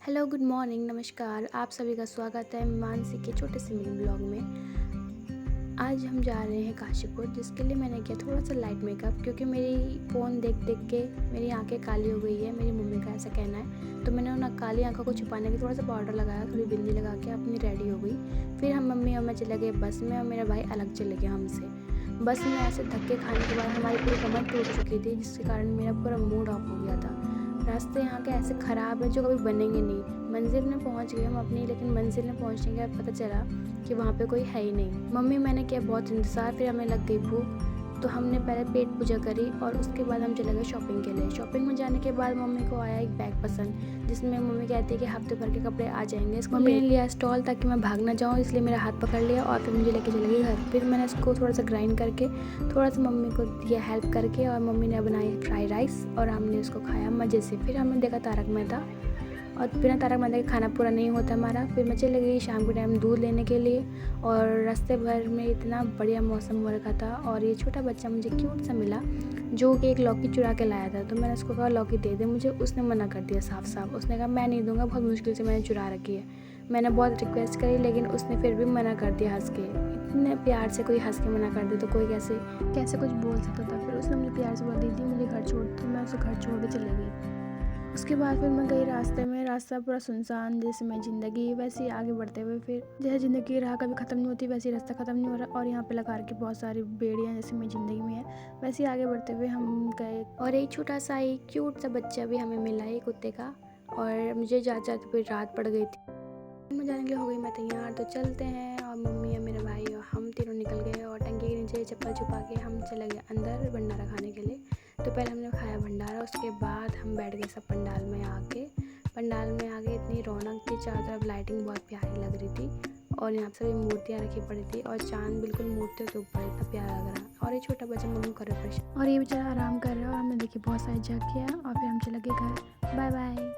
Hello, good morning, नमस्कार। आप सभी का स्वागत है मानसी के छोटे से मिनी ब्लॉग में। आज हम जा रहे हैं काशीपुर, जिसके लिए मैंने किया थोड़ा सा लाइट मेकअप, क्योंकि मेरी फ़ोन देख देख के मेरी आंखें काली हो गई है। मेरी मम्मी का ऐसा कहना है, तो मैंने उन काली आंखों को छुपाने के लिए थोड़ा सा पाउडर लगाया, थोड़ी बिंदी लगा के अपनी रेडी हो गई। फिर हम मम्मी और मैं चले गए बस में, और मेरा भाई अलग चले गया हमसे। बस में ऐसे धक्के खाने के बाद हमारी पूरी कमर टूट चुकी थी, जिसके कारण मेरा पूरा मूड ऑफ हो गया था। रास्ते यहाँ के ऐसे ख़राब है जो कभी बनेंगे नहीं। मंजिल में पहुँच गए हम अपनी, लेकिन मंजिल में पहुँचने के बाद पता चला कि वहाँ पे कोई है ही नहीं। मम्मी मैंने किया बहुत इंतज़ार, फिर हमें लग गई भूख, तो हमने पहले पेट पूजा करी और उसके बाद हम चले गए शॉपिंग के लिए। शॉपिंग में जाने के बाद मम्मी को आया एक बैग पसंद, जिसमें मम्मी कहती है कि हफ्ते भर के कपड़े आ जाएंगे। इसको मम्मी ने लिया स्टॉल ताकि मैं भाग ना जाऊँ, इसलिए मेरा हाथ पकड़ लिया और फिर मुझे लेके चले गई घर। फिर मैंने इसको थोड़ा सा ग्राइंड करके थोड़ा सा मम्मी को दिया हेल्प करके, और मम्मी ने बनाई फ्राई राइस और हमने उसको खाया मज़े से। फिर हमने देखा तारक मेहता, और बिना तारक मेहता के खाना पूरा नहीं होता हमारा। फिर मैं चली गई शाम के टाइम दूध लेने के लिए, और रास्ते भर में इतना बढ़िया मौसम हो रखा था, और ये छोटा बच्चा मुझे क्यूट सा मिला जो कि एक लौकी चुरा के लाया था। तो मैंने उसको कहा लौकी दे दे मुझे, उसने मना कर दिया साफ साफ। उसने कहा मैं नहीं दूंगा, बहुत मुश्किल से मैंने चुरा रखी है। मैंने बहुत रिक्वेस्ट करी, लेकिन उसने फिर भी मना कर दिया हंस के। इतने प्यार से कोई हंस के मना कर दे तो कोई कैसे कैसे कुछ बोल सकता था। फिर उसने मुझे प्यार से बोल दी थी मुझे घर छोड़, तो मैं उसे घर छोड़ के चली गई। उसके बाद फिर मैं गई रास्ते में, रास्ता पूरा सुनसान, जैसे मैं ज़िंदगी वैसे ही आगे बढ़ते हुए। फिर जैसे ज़िंदगी की राह कभी ख़त्म नहीं होती, वैसे ही रास्ता ख़त्म नहीं हो रहा, और यहाँ पे लगा के बहुत सारी बेड़ियाँ जैसे मेरी ज़िंदगी में है, वैसे ही आगे बढ़ते हुए हम गए। और एक छोटा सा एक क्यूट सा बच्चा भी हमें मिला है, कुत्ते का। और मुझे जाते जाते फिर रात पड़ गई थी, मैं जाने के लिए हो गई मैं तैयार, तो चलते हैं। और मम्मी और मेरा भाई और हम तीनों निकल गए, और टंकी के नीचे चप्पल छुपा के हम चले गए अंदर भंडारा खाने के लिए। तो पहले हमने खाया भंडारा, उसके बाद हम बैठ गए सब पंडाल में आके। पंडाल में आके इतनी रौनक थी, चारों तरफ लाइटिंग बहुत प्यारी लग रही थी, और यहाँ पे सभी मूर्तियाँ रखी पड़ी थी, और चांद बिल्कुल मूर्तियों के ऊपर इतना प्यारा लग रहा। और ये छोटा बच्चा मम्मी को परेशान, और ये बेचारा आराम कर रहा है, और हमने देखी बहुत सारी जगह किया, और फिर हम चले गए घर। Bye bye.